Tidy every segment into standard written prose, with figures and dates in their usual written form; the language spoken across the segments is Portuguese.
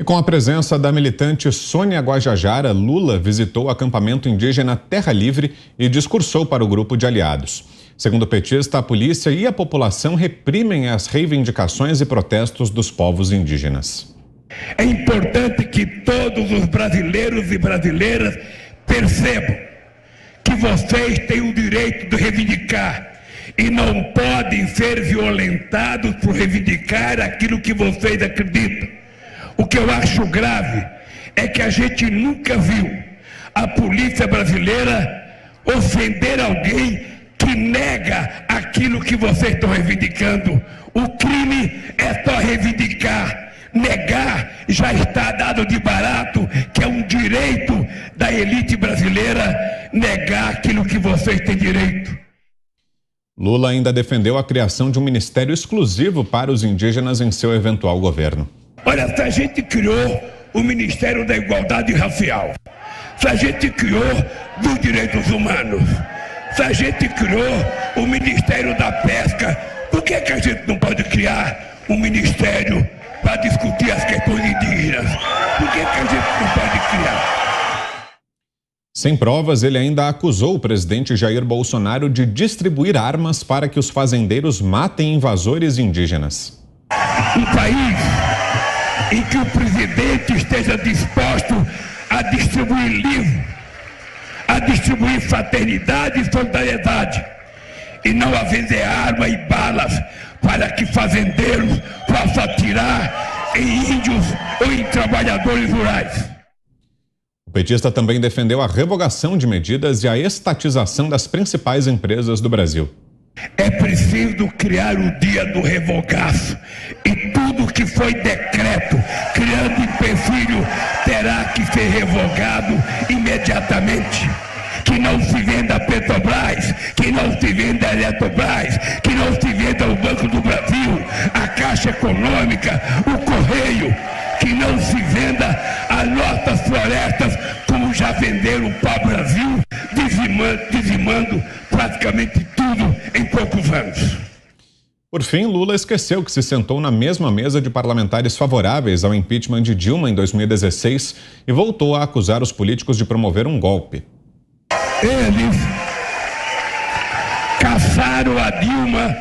E com a presença da militante Sônia Guajajara, Lula visitou o acampamento indígena Terra Livre e discursou para o grupo de aliados. Segundo o petista, a polícia e a população reprimem as reivindicações e protestos dos povos indígenas. É importante que todos os brasileiros e brasileiras percebam que vocês têm o direito de reivindicar e não podem ser violentados por reivindicar aquilo que vocês acreditam. O que eu acho grave é que a gente nunca viu a polícia brasileira ofender alguém que nega aquilo que vocês estão reivindicando. O crime é só reivindicar. Negar já está dado de barato, que é um direito da elite brasileira negar aquilo que vocês têm direito. Lula ainda defendeu a criação de um ministério exclusivo para os indígenas em seu eventual governo. Olha, se a gente criou o Ministério da Igualdade Racial, se a gente criou dos Direitos Humanos, se a gente criou o Ministério da Pesca, por que a gente não pode criar um ministério para discutir as questões indígenas? Por que a gente não pode criar? Sem provas, ele ainda acusou o presidente Jair Bolsonaro de distribuir armas para que os fazendeiros matem invasores indígenas. Um país em que o presidente esteja disposto a distribuir livro, a distribuir fraternidade e solidariedade, e não a vender arma e balas para que fazendeiros possam atirar em índios ou em trabalhadores rurais. O petista também defendeu a revogação de medidas e a estatização das principais empresas do Brasil. É preciso criar o dia do revogaço, e tudo que foi decreto criando empecilho terá que ser revogado imediatamente. Que não se venda a Petrobras, que não se venda a Eletrobras, que não se venda o Banco do Brasil, a Caixa Econômica, o Correio, que não se venda as nossas florestas, como já venderam o pau-brasil, dizimando praticamente tudo em poucos anos. Por fim, Lula esqueceu que se sentou na mesma mesa de parlamentares favoráveis ao impeachment de Dilma em 2016 e voltou a acusar os políticos de promover um golpe. Eles caçaram a Dilma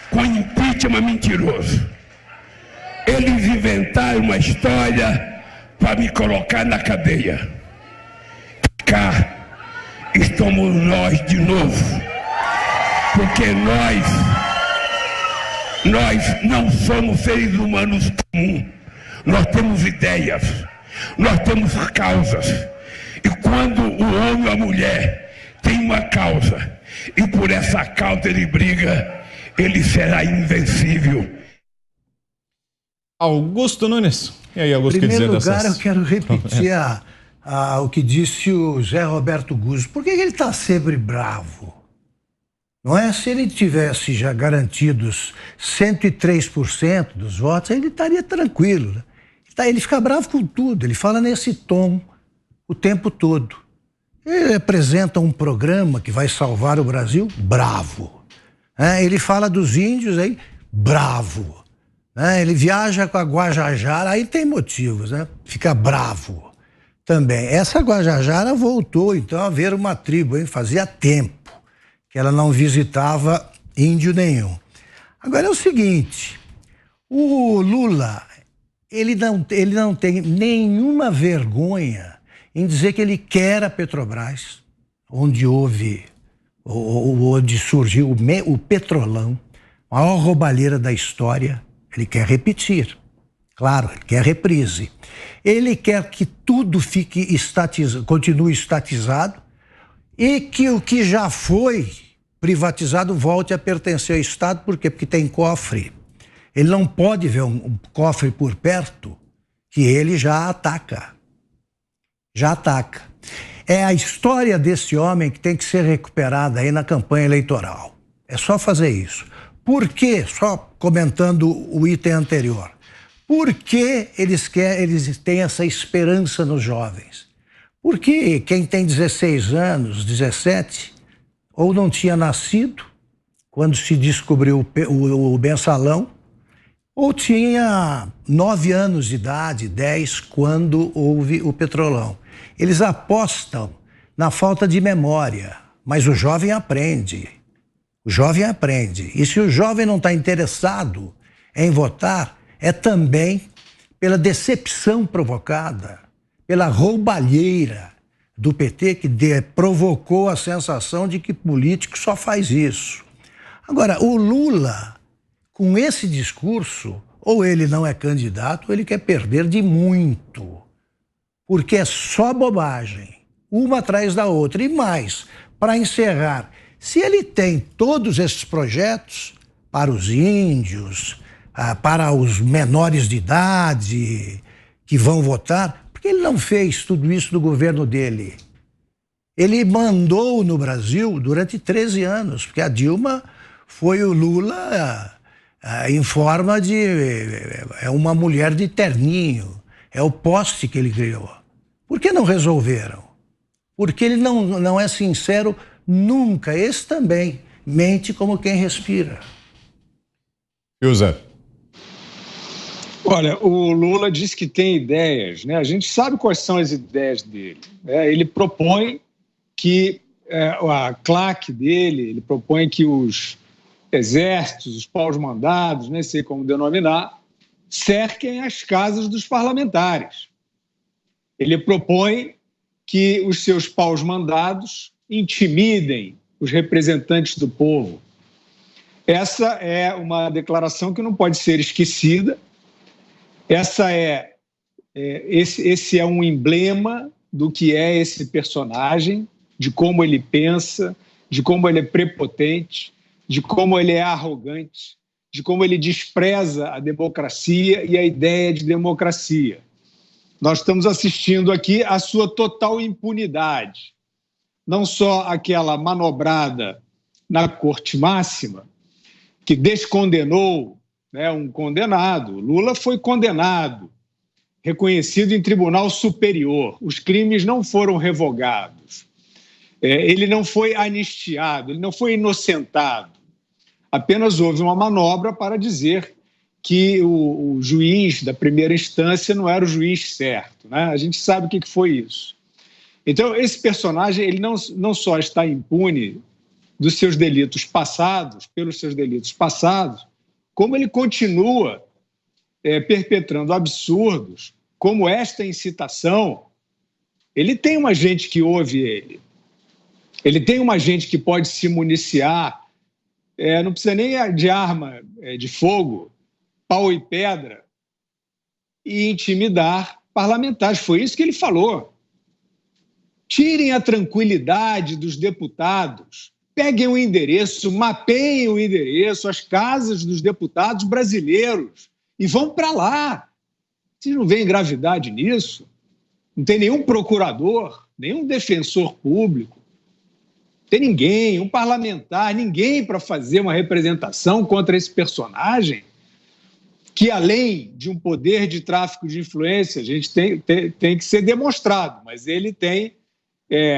com impeachment mentiroso. Eles inventaram uma história para me colocar na cadeia. Cá estamos nós de novo, porque nós não somos seres humanos comuns. Nós temos ideias, nós temos causas. E quando o homem ou a mulher tem uma causa e por essa causa ele briga, ele será invencível. Augusto Nunes. E aí, Augusto, em primeiro que dizer lugar, eu quero repetir o que disse o Zé Roberto Guzzo. Por que ele está sempre bravo? Não é? Se ele tivesse já garantidos 103% dos votos, ele estaria tranquilo. Né? Ele fica bravo com tudo, ele fala nesse tom o tempo todo. Ele apresenta um programa que vai salvar o Brasil, bravo. Ele fala dos índios, aí, bravo. Ele viaja com a Guajajara, aí tem motivos, né? Fica bravo também. Essa Guajajara voltou, então, a ver uma tribo, hein? Fazia tempo que ela não visitava índio nenhum. Agora é o seguinte, o Lula, ele não tem nenhuma vergonha em dizer que ele quer a Petrobras, onde surgiu o Petrolão, a maior roubalheira da história. Ele quer repetir, claro, ele quer reprise. Ele quer que tudo fique continue estatizado e que o que já foi privatizado volte a pertencer ao Estado. Por quê? Porque tem cofre. Ele não pode ver um cofre por perto que ele já ataca. Já ataca. É a história desse homem que tem que ser recuperada aí na campanha eleitoral. É só fazer isso. Por quê? Só comentando o item anterior. Por que eles têm essa esperança nos jovens? Porque quem tem 16 anos, 17, ou não tinha nascido quando se descobriu o mensalão, ou tinha 9 anos de idade, 10, quando houve o Petrolão. Eles apostam na falta de memória, mas o jovem aprende. O jovem aprende. E se o jovem não está interessado em votar, é também pela decepção provocada, pela roubalheira do PT, que provocou a sensação de que político só faz isso. Agora, o Lula, com esse discurso, ou ele não é candidato, ou ele quer perder de muito. Porque é só bobagem, uma atrás da outra. E mais, para encerrar, se ele tem todos esses projetos para os índios, para os menores de idade que vão votar, por que ele não fez tudo isso no governo dele? Ele mandou no Brasil durante 13 anos, porque a Dilma foi o Lula em forma de... é uma mulher de terninho, é o poste que ele criou. Por que não resolveram? Porque ele não é sincero nunca. Esse também mente como quem respira. José. Olha, o Lula diz que tem ideias, né? A gente sabe quais são as ideias dele. Ele propõe que a claque dele, ele propõe que os exércitos, os paus-mandados, nem sei como denominar, cerquem as casas dos parlamentares. Ele propõe que os seus paus-mandados intimidem os representantes do povo. Essa é uma declaração que não pode ser esquecida. Esse é um emblema do que é esse personagem, de como ele pensa, de como ele é prepotente, de como ele é arrogante, de como ele despreza a democracia e a ideia de democracia. Nós estamos assistindo aqui à sua total impunidade. Não só aquela manobrada na Corte Máxima, que descondenou, né, um condenado. Lula foi condenado, reconhecido em tribunal superior. Os crimes não foram revogados. Ele não foi anistiado, ele não foi inocentado. Apenas houve uma manobra para dizer que o juiz da primeira instância não era o juiz certo, né? A gente sabe o que foi isso. Então, esse personagem ele não só está impune dos seus delitos passados, pelos seus delitos passados, como ele continua perpetrando absurdos, como esta incitação. Ele tem uma gente que ouve ele. Ele tem uma gente que pode se municiar, não precisa nem de arma de fogo, pau e pedra, e intimidar parlamentares. Foi isso que ele falou. Tirem a tranquilidade dos deputados, peguem o endereço, mapeiem o endereço, as casas dos deputados brasileiros e vão para lá. Vocês não veem gravidade nisso? Não tem nenhum procurador, nenhum defensor público, não tem ninguém, um parlamentar, ninguém para fazer uma representação contra esse personagem que, além de um poder de tráfico de influência, a gente tem que ser demonstrado, mas ele tem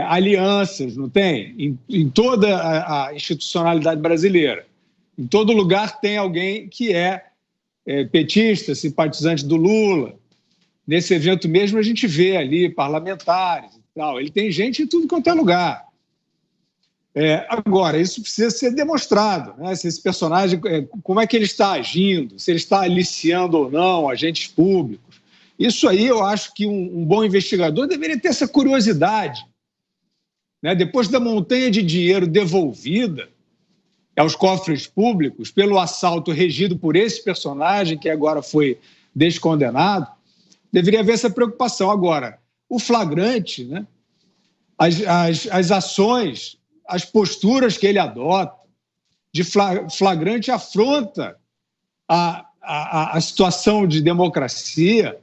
alianças, não tem? Em toda a institucionalidade brasileira. Em todo lugar tem alguém que é petista, simpatizante do Lula. Nesse evento mesmo a gente vê ali parlamentares e tal. Ele tem gente em tudo quanto é lugar. Agora, isso precisa ser demonstrado, né? Se esse personagem, como é que ele está agindo, se ele está aliciando ou não agentes públicos. Isso aí eu acho que um bom investigador deveria ter essa curiosidade, né? Depois da montanha de dinheiro devolvida aos cofres públicos pelo assalto regido por esse personagem, que agora foi descondenado, deveria haver essa preocupação. Agora, o flagrante, né? As ações, as posturas que ele adota, de flagrante afronta a situação de democracia.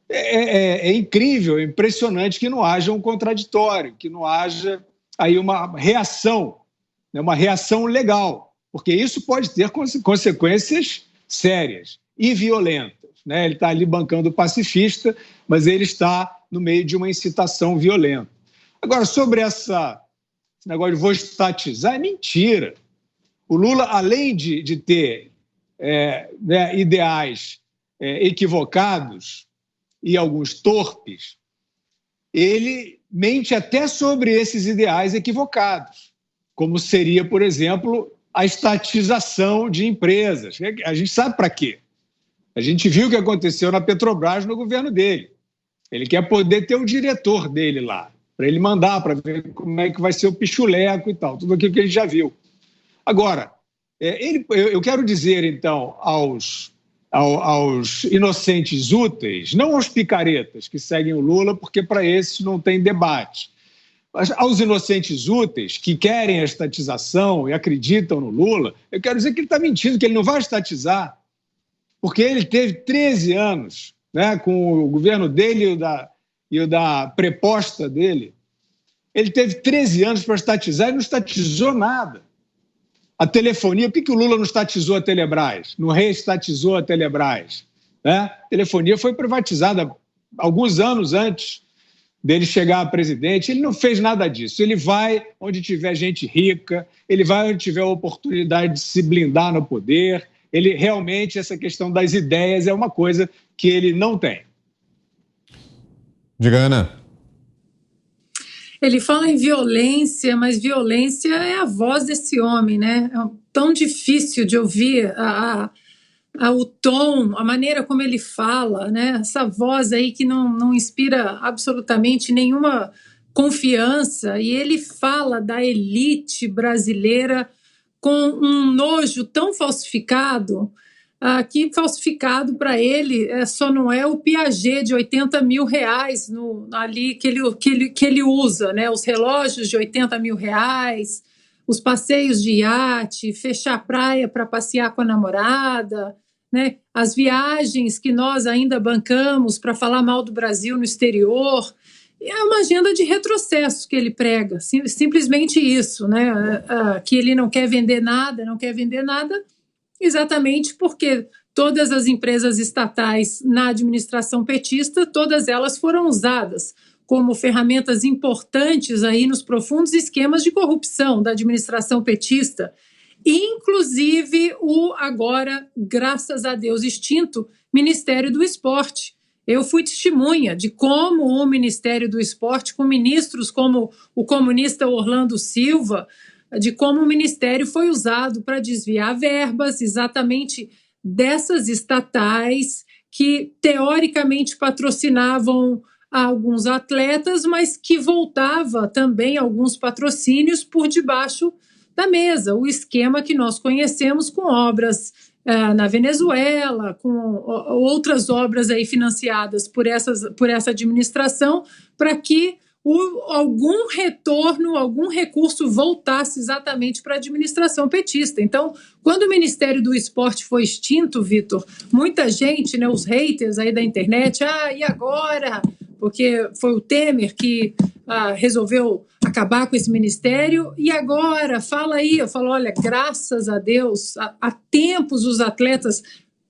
É incrível, é impressionante que não haja um contraditório, que não haja aí uma reação, né, uma reação legal, porque isso pode ter consequências sérias e violentas, né? Ele está ali bancando o pacifista, mas ele está no meio de uma incitação violenta. Agora, sobre esse negócio de vou estatizar, é mentira. O Lula, além de ter ideais equivocados e alguns torpes, ele mente até sobre esses ideais equivocados, como seria, por exemplo, a estatização de empresas. A gente sabe para quê. A gente viu o que aconteceu na Petrobras no governo dele. Ele quer poder ter o diretor dele lá, para ele mandar, para ver como é que vai ser o pichuleco e tal, tudo aquilo que a gente já viu. Agora, eu quero dizer, então, aos inocentes úteis, não aos picaretas que seguem o Lula, porque para esses não tem debate, mas aos inocentes úteis que querem a estatização e acreditam no Lula, eu quero dizer que ele está mentindo, que ele não vai estatizar, porque ele teve 13 anos, né, com o governo dele e o da preposta dele. Ele teve 13 anos para estatizar e não estatizou nada. A telefonia, por que o Lula não estatizou a Telebrás? Não reestatizou a Telebrás? Né? A telefonia foi privatizada alguns anos antes dele chegar a presidente. Ele não fez nada disso. Ele vai onde tiver gente rica, ele vai onde tiver a oportunidade de se blindar no poder. Ele realmente, essa questão das ideias é uma coisa que ele não tem. Diga, Ana. Ele fala em violência, mas violência é a voz desse homem, né? É tão difícil de ouvir o tom, a maneira como ele fala, né? Essa voz aí que não inspira absolutamente nenhuma confiança. E ele fala da elite brasileira com um nojo tão falsificado, que falsificado para ele só não é o Piaget de R$80 mil ali que ele usa, né? Os relógios de R$80 mil, os passeios de iate, fechar a praia para passear com a namorada, né? As viagens que nós ainda bancamos para falar mal do Brasil no exterior. É uma agenda de retrocesso que ele prega, simplesmente isso, né? Que ele não quer vender nada, exatamente porque todas as empresas estatais na administração petista, todas elas foram usadas como ferramentas importantes aí nos profundos esquemas de corrupção da administração petista, inclusive o agora, graças a Deus, extinto Ministério do Esporte. Eu fui testemunha de como o Ministério do Esporte, com ministros como o comunista Orlando Silva, de como o Ministério foi usado para desviar verbas exatamente dessas estatais que, teoricamente, patrocinavam alguns atletas, mas que voltava também alguns patrocínios por debaixo da mesa. O esquema que nós conhecemos com obras na Venezuela, com outras obras aí financiadas por essa administração, para que algum retorno, algum recurso voltasse exatamente para a administração petista. Então, quando o Ministério do Esporte foi extinto, Vitor, muita gente, né, os haters aí da internet, e agora? Porque foi o Temer que resolveu acabar com esse ministério, e agora? Fala aí. Eu falo, olha, graças a Deus, há tempos os atletas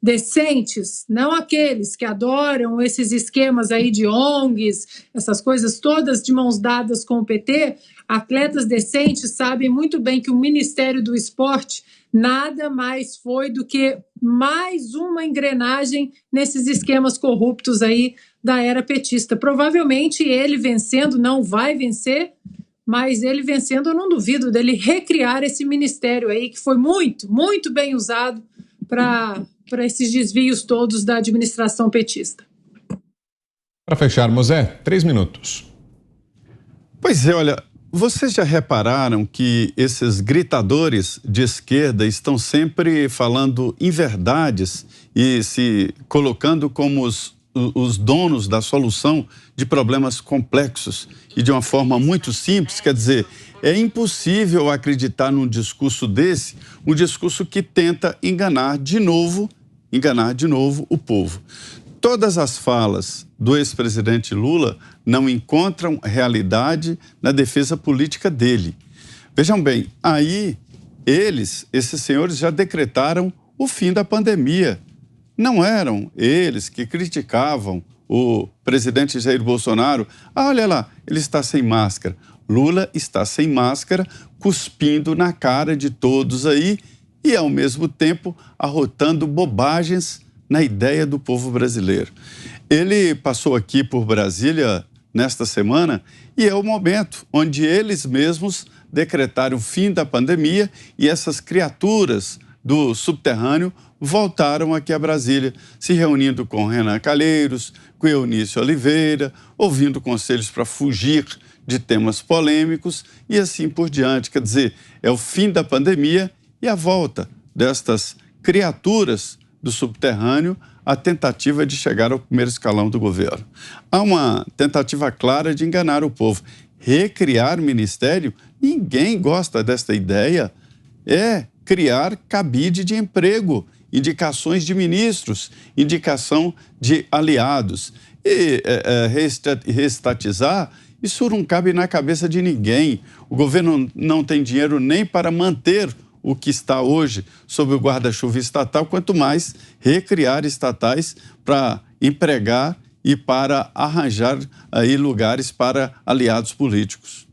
decentes, não aqueles que adoram esses esquemas aí de ONGs, essas coisas todas de mãos dadas com o PT, atletas decentes sabem muito bem que o Ministério do Esporte nada mais foi do que mais uma engrenagem nesses esquemas corruptos aí da era petista. Provavelmente ele vencendo, não vai vencer, mas ele vencendo eu não duvido dele recriar esse ministério aí que foi muito, muito bem usado para esses desvios todos da administração petista. Para fecharmos, 3 minutos. Pois é, olha, vocês já repararam que esses gritadores de esquerda estão sempre falando inverdades e se colocando como os donos da solução de problemas complexos e de uma forma muito simples? Quer dizer, é impossível acreditar num discurso desse, um discurso que tenta enganar de novo o povo. Todas as falas do ex-presidente Lula não encontram realidade na defesa política dele. Vejam bem, aí esses senhores já decretaram o fim da pandemia. Não eram eles que criticavam o presidente Jair Bolsonaro. Olha lá, ele está sem máscara. Lula está sem máscara, cuspindo na cara de todos aí e, ao mesmo tempo, arrotando bobagens na ideia do povo brasileiro. Ele passou aqui por Brasília nesta semana e é o momento onde eles mesmos decretaram o fim da pandemia e essas criaturas do subterrâneo voltaram aqui a Brasília, se reunindo com Renan Calheiros, com Eunício Oliveira, ouvindo conselhos para fugir de temas polêmicos e assim por diante. Quer dizer, é o fim da pandemia e a volta destas criaturas do subterrâneo à tentativa de chegar ao primeiro escalão do governo. Há uma tentativa clara de enganar o povo. Recriar ministério, ninguém gosta desta ideia. É criar cabide de emprego, indicações de ministros, indicação de aliados. E reestatizar, isso não cabe na cabeça de ninguém. O governo não tem dinheiro nem para manter o que está hoje sob o guarda-chuva estatal, quanto mais recriar estatais para empregar e para arranjar aí lugares para aliados políticos.